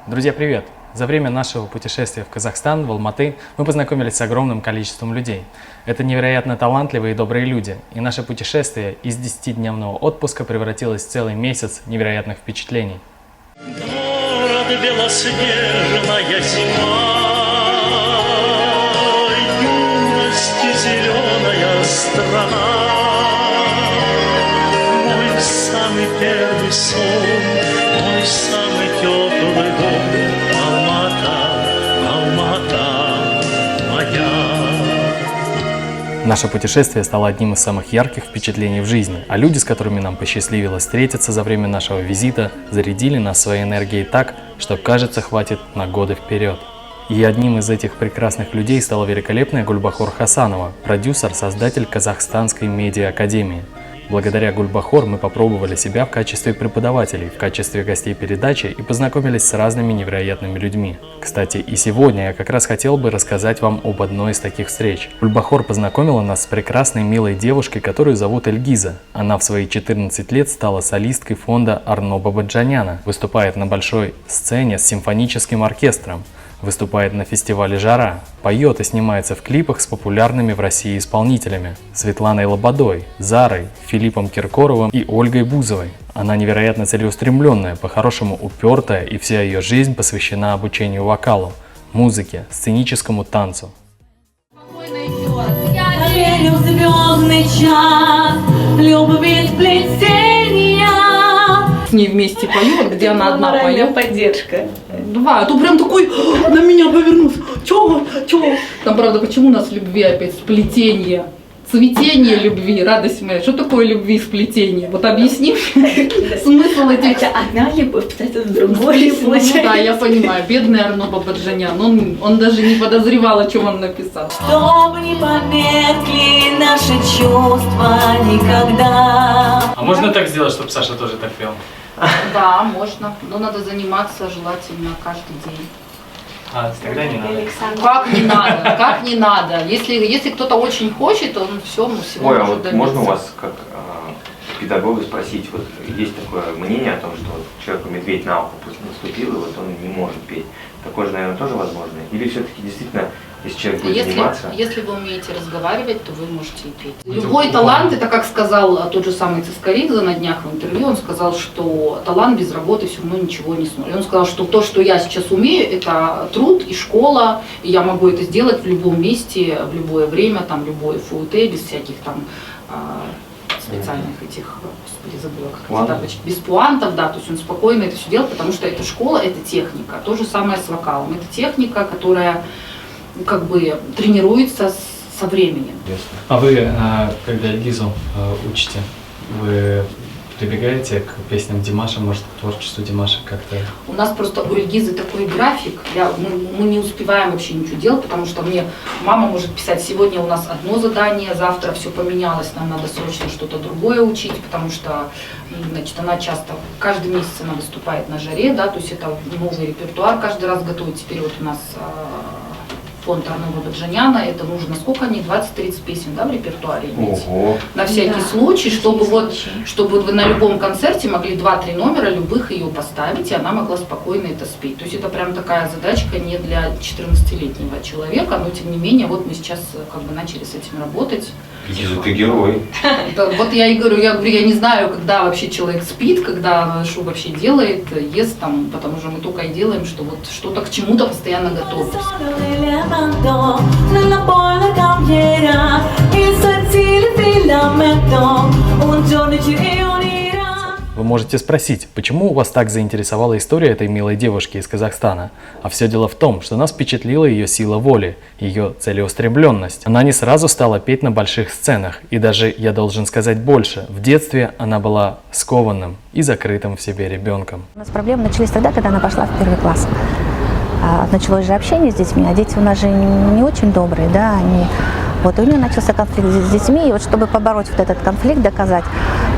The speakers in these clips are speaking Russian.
Друзья, привет! За время нашего путешествия в Казахстан, в Алматы, мы познакомились с огромным количеством людей. Это невероятно талантливые и добрые люди, и наше путешествие из 10-дневного отпуска превратилось в целый месяц невероятных впечатлений. Город белоснежная зима, юности зеленая страна, мой самый первый сон, мой самый теплый дом, Алмата моя. Наше путешествие стало одним из самых ярких впечатлений в жизни, а люди, с которыми нам посчастливилось встретиться за время нашего визита, зарядили нас своей энергией так, что, кажется, хватит на годы вперед. И одним из этих прекрасных людей стала великолепная Гульбахор Хасанова, продюсер, создатель Казахстанской медиа-академии. Благодаря Гульбахор мы попробовали себя в качестве преподавателей, в качестве гостей передачи и познакомились с разными невероятными людьми. Кстати, и сегодня я как раз хотел бы рассказать вам об одной из таких встреч. Гульбахор познакомила нас с прекрасной милой девушкой, которую зовут Эльгиза. Она в свои 14 лет стала солисткой фонда Арно Бабаджаняна, выступает на большой сцене с симфоническим оркестром. Выступает на фестивале «Жара», поет и снимается в клипах с популярными в России исполнителями Светланой Лободой, Зарой, Филиппом Киркоровым и Ольгой Бузовой. Она невероятно целеустремленная, по-хорошему упертая, и вся ее жизнь посвящена обучению вокалу, музыке, сценическому танцу. Я верю в звездный час, любви сплетения. С ней вместе поем, где она одна поет. Поддержка. Да, а то прям такой на меня повернулся. Чего? Там, правда, почему у нас в любви опять сплетение? Цветение любви, радость моя. Что такое любви и сплетение? Вот объясни смысл этих... Это одна любовь, это другой случай. Да, я понимаю. Бедный Арно Бабаджанян. Он даже не подозревал, о чем он написал. Чтоб не померкли наши чувства никогда. А можно так сделать, чтобы Саша тоже так пел? Да, можно. Но надо заниматься желательно каждый день. Тогда не надо. Как не надо? Если кто-то очень хочет, он все, всего Ой, а может вот добиться. можно у вас как педагога спросить, вот есть такое мнение о том, что вот человеку медведь на ухо наступил, и вот он не может петь. Такое же, наверное, тоже возможно? Или все-таки действительно, если человек будет заниматься... Если вы умеете разговаривать, то вы можете и петь. Любой талант, это как сказал тот же самый Цискоридзе на днях в интервью, он сказал, что талант без работы все равно ничего не сможет. Он сказал, что то, что я сейчас умею, это труд и школа, и я могу это сделать в любом месте, в любое время, там, любой ФУТ, без всяких там специальных этих, господи, забыла, как это, без пуантов, да, то есть он спокойно это все делает, потому что это школа, это техника. То же самое с вокалом. Это техника, которая как бы тренируется со временем. А вы, когда Эльгизу учите, вы прибегаете к песням Димаша, может, к творчеству Димаша как-то? У нас просто у Эльгизы такой график, мы не успеваем вообще ничего делать, потому что мне мама может писать: сегодня у нас одно задание, завтра все поменялось, нам надо срочно что-то другое учить, потому что, значит, она часто, каждый месяц она выступает на жаре, да, то есть это новый репертуар каждый раз готовит. Теперь вот у нас фонд Арно Бабаджаняна, это нужно, сколько они, 20-30 песен, да, в репертуаре иметь? Ого. На всякий случай, чтобы вы на любом концерте могли 2-3 номера любых ее поставить, и она могла спокойно это спеть. То есть это прям такая задачка не для 14-летнего человека, но тем не менее, вот мы сейчас как бы начали с этим работать. Эльгиза, ты герой. Да, вот я и говорю, я не знаю, когда вообще человек спит, когда что вообще делает, ест там, потому что мы только и делаем, что вот что-то к чему-то постоянно готовимся. Nella bolla cambierà il sottile filamento, un giorno ci riunirà. Вы можете спросить, почему вас так заинтересовала история этой милой девушки из Казахстана? А все дело в том, что нас впечатлила ее сила воли, ее целеустремленность. Она не сразу стала петь на больших сценах, и даже, я должен сказать больше, в детстве она была скованным и закрытым в себе ребенком. У нас проблемы начались тогда, когда она пошла в 1 класс. Началось же общение с детьми, а дети у нас же не очень добрые, да, вот у нее начался конфликт с детьми, и вот чтобы побороть вот этот конфликт, доказать,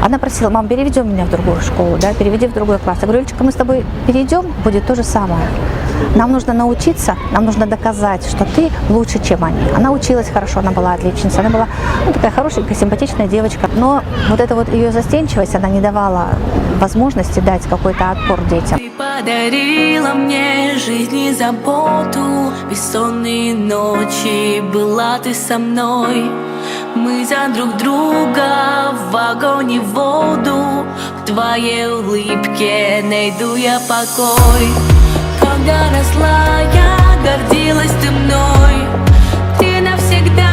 она просила: мам, переведем меня в другую школу, да, переведи в другой класс. Я говорю: Олечка, мы с тобой перейдем, будет то же самое. Нам нужно научиться, нам нужно доказать, что ты лучше, чем они. Она училась хорошо, она была отличница, она была такая хорошенькая, симпатичная девочка, но вот эта вот ее застенчивость, она не давала возможности дать какой-то отпор детям. подарила мне жизнь и заботу. Бессонные ночи была ты со мной. Мы за друг друга в огонь и воду. В твоей улыбке найду я покой. Когда росла я, гордилась ты мной. Ты навсегда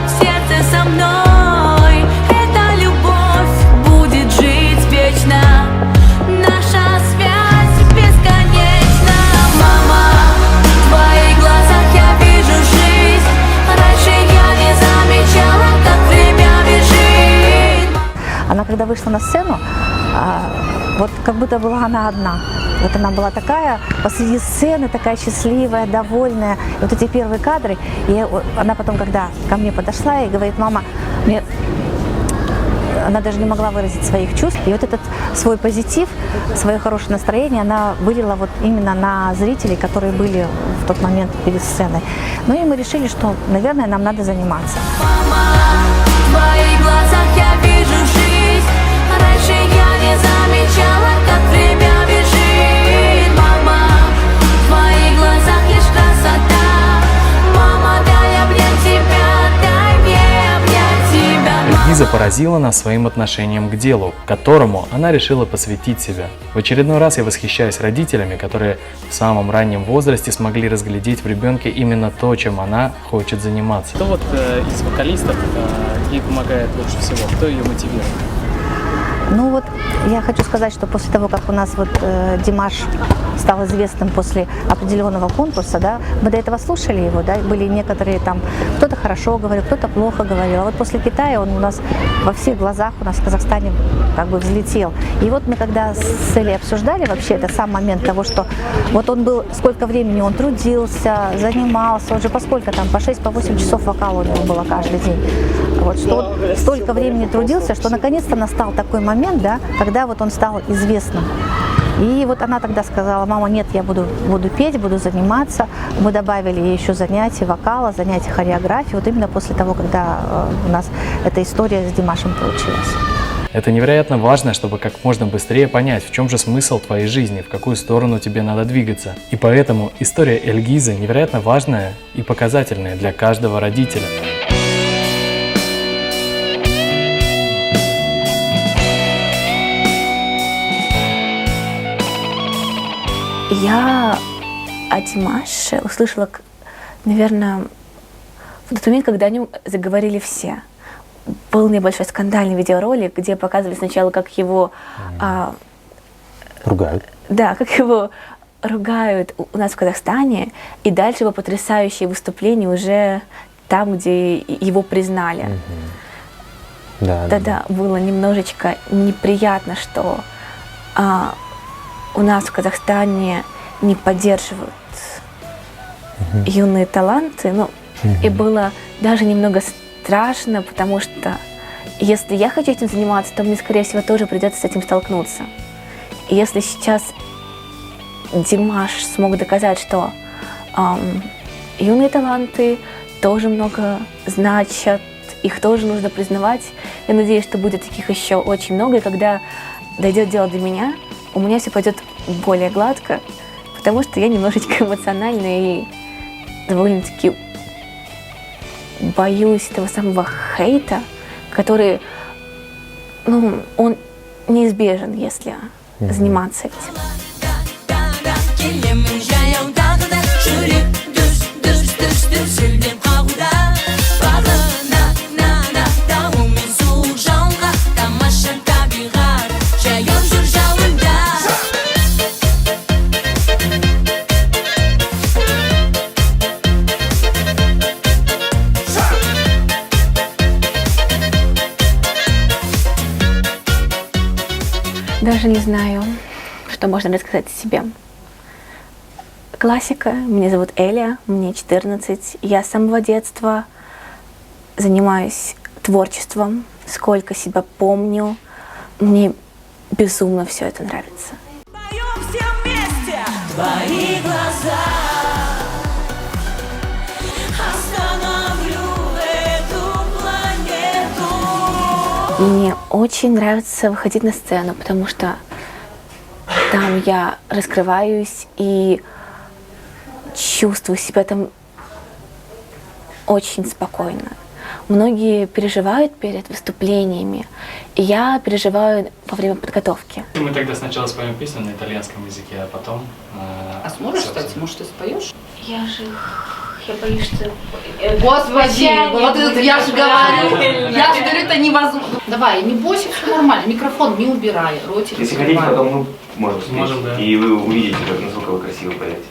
в сердце со мной. Эта любовь будет жить вечно. Наша связь бесконечна. Мама, в твоих глазах я вижу жизнь. Раньше я не замечала, как время бежит. Она когда вышла на сцену, вот как будто была она одна. Вот она была такая посреди сцены, такая счастливая, довольная. И вот эти первые кадры, и она потом, когда ко мне подошла и говорит: мама, она даже не могла выразить своих чувств. И вот этот свой позитив, свое хорошее настроение она вылила вот именно на зрителей, которые были в тот момент перед сценой. Ну и мы решили, что, наверное, нам надо заниматься. Мама, в твоих глазах я вижу жизнь. Раньше я не замечала, как время бежит. Мама, в твоих глазах лишь красота. Мама, дай обнять тебя, дай мне обнять тебя. Эльгиза поразила нас своим отношением к делу, которому она решила посвятить себя. В очередной раз я восхищаюсь родителями, которые в самом раннем возрасте смогли разглядеть в ребенке именно то, чем она хочет заниматься. Кто вот из вокалистов ей помогает лучше всего? Кто ее мотивирует? Ну вот я хочу сказать, что после того, как у нас вот Димаш стал известным после определенного конкурса, да, мы до этого слушали его, да, были некоторые там, кто-то хорошо говорил, кто-то плохо говорил, а вот после Китая он у нас во всех глазах у нас в Казахстане как бы взлетел. И вот мы когда с Элей обсуждали вообще это сам момент того, что вот он был, сколько времени он трудился, занимался, он же по сколько там, по 6-8 часов вокала у него было каждый день. Вот, что вот столько времени трудился, что наконец-то настал такой момент, да, когда вот он стал известным. И вот она тогда сказала: мама, нет, я буду петь, буду заниматься. Мы добавили ей еще занятия вокала, занятия хореографии, вот именно после того, когда у нас эта история с Димашем получилась. Это невероятно важно, чтобы как можно быстрее понять, в чем же смысл твоей жизни, в какую сторону тебе надо двигаться. И поэтому история Эльгизы невероятно важная и показательная для каждого родителя. Я о Димаше услышала, наверное, в тот момент, когда о нем заговорили все. Был небольшой скандальный видеоролик, где показывали сначала, как его... ругают. Да, как его ругают у нас в Казахстане, и дальше его потрясающие выступления уже там, где его признали. Да, было немножечко неприятно, что у нас в Казахстане не поддерживают юные таланты. Ну, и было даже немного страшно, потому что если я хочу этим заниматься, то мне, скорее всего, тоже придется с этим столкнуться. И если сейчас Димаш смог доказать, что юные таланты тоже много значат, их тоже нужно признавать, я надеюсь, что будет таких еще очень много, и когда дойдет дело до меня, у меня все пойдет более гладко, потому что я немножечко эмоциональна и довольно-таки боюсь того самого хейта, который, ну, он неизбежен, если заниматься этим. Даже не знаю, что можно рассказать о себе. Классика. Меня зовут Эля, мне 14. Я с самого детства занимаюсь творчеством, сколько себя помню. Мне безумно все это нравится. Поем все вместе! Твои глаза. Мне очень нравится выходить на сцену, потому что там я раскрываюсь и чувствую себя там очень спокойно. Многие переживают перед выступлениями, и я переживаю во время подготовки. Мы тогда сначала споем песню на итальянском языке, а потом... А сможешь, кстати, может, ты споешь? Я боюсь, что... Господи, вот это я же говорю, это невозможно. Давай, не бойся, все нормально, микрофон не убирай, ротик Если хотите, закрывай. потом мы можем спеть. Можем, да. И вы увидите, насколько вы красиво поете.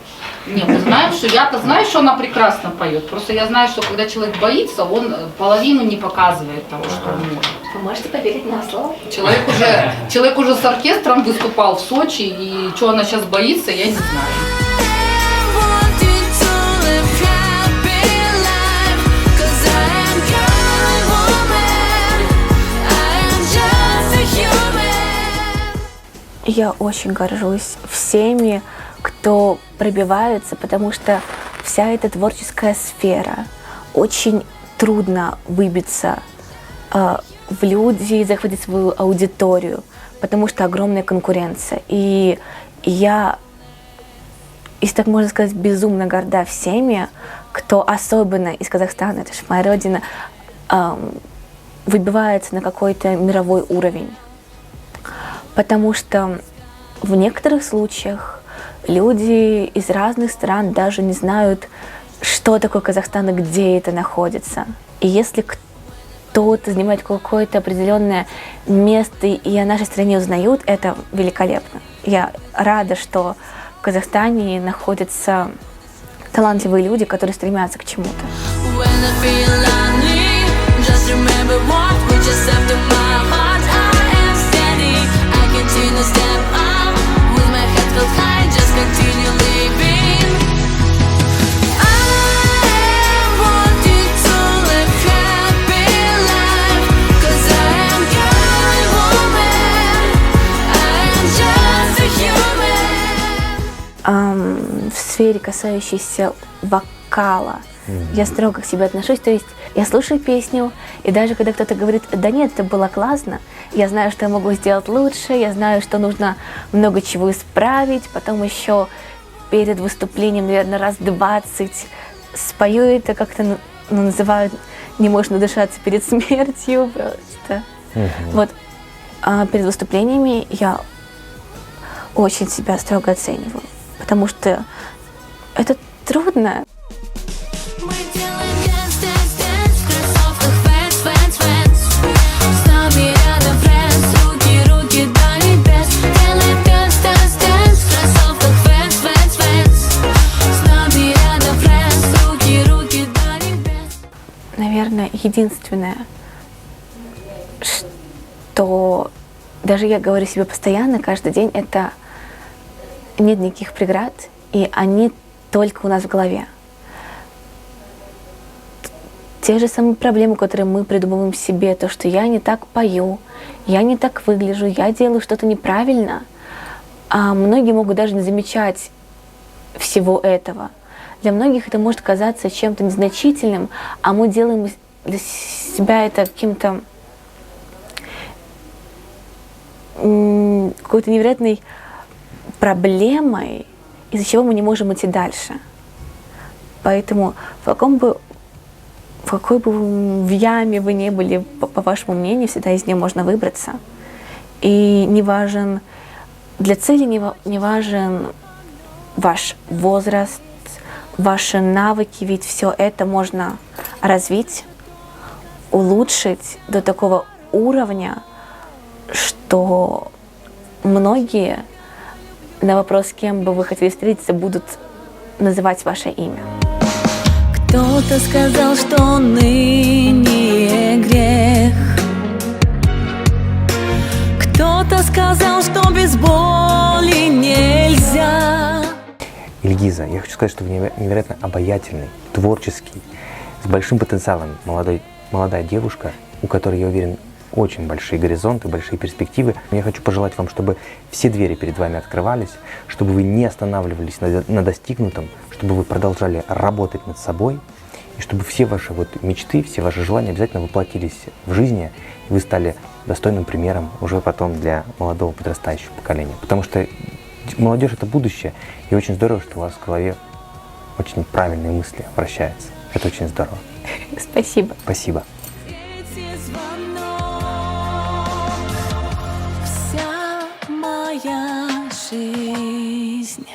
Не, мы знаем, что я-то знаю, что она прекрасно поет. Просто я знаю, что когда человек боится, он половину не показывает того, что он может. Вы можете поверить на слово? Человек уже с оркестром выступал в Сочи, и что она сейчас боится, я не знаю. Я очень горжусь всеми, кто пробивается, потому что вся эта творческая сфера, очень трудно выбиться в люди, захватить свою аудиторию, потому что огромная конкуренция. И я, если так можно сказать, безумно горда всеми, кто особенно из Казахстана, это же моя родина, выбивается на какой-то мировой уровень. Потому что в некоторых случаях люди из разных стран даже не знают, что такое Казахстан и где это находится. И если кто-то занимает какое-то определенное место и о нашей стране узнают, это великолепно. Я рада, что в Казахстане находятся талантливые люди, которые стремятся к чему-то. В сфере, касающейся вокала, я строго к себе отношусь. То есть я слушаю песню, и даже когда кто-то говорит, да нет, это было классно, я знаю, что я могу сделать лучше, я знаю, что нужно много чего исправить, потом еще перед выступлением, наверное, раз 20 спою это, как-то называют, не можно дышаться перед смертью просто. Вот. А перед выступлениями я очень себя строго оцениваю, потому что это трудно. Наверное, единственное, что даже я говорю себе постоянно, каждый день, это нет никаких преград, и они только у нас в голове. Те же самые проблемы, которые мы придумываем себе, то, что я не так пою, я не так выгляжу, я делаю что-то неправильно, а многие могут даже не замечать всего этого. Для многих это может казаться чем-то незначительным, а мы делаем для себя это каким-то какой-то невероятной проблемой, из-за чего мы не можем идти дальше. Поэтому в какой бы в яме вы ни были, по вашему мнению, всегда из нее можно выбраться. И не важен, для цели не важен ваш возраст, ваши навыки, ведь все это можно развить, улучшить до такого уровня, что многие на вопрос, с кем бы вы хотели встретиться, будут называть ваше имя. Кто-то сказал, что ныне грех. Кто-то сказал, что без боли нельзя. Ильгиза, я хочу сказать, что вы невероятно обаятельный, творческий, с большим потенциалом молодая девушка, у которой, я уверен, очень большие горизонты, большие перспективы. Я хочу пожелать вам, чтобы все двери перед вами открывались, чтобы вы не останавливались на достигнутом, чтобы вы продолжали работать над собой, и чтобы все ваши мечты, все ваши желания обязательно воплотились в жизни, и вы стали достойным примером уже потом для молодого подрастающего поколения. Потому что молодежь это будущее, и очень здорово, что у вас в голове очень правильные мысли вращаются. Это очень здорово. Спасибо. Спасибо. Третий звонок. Вся моя жизнь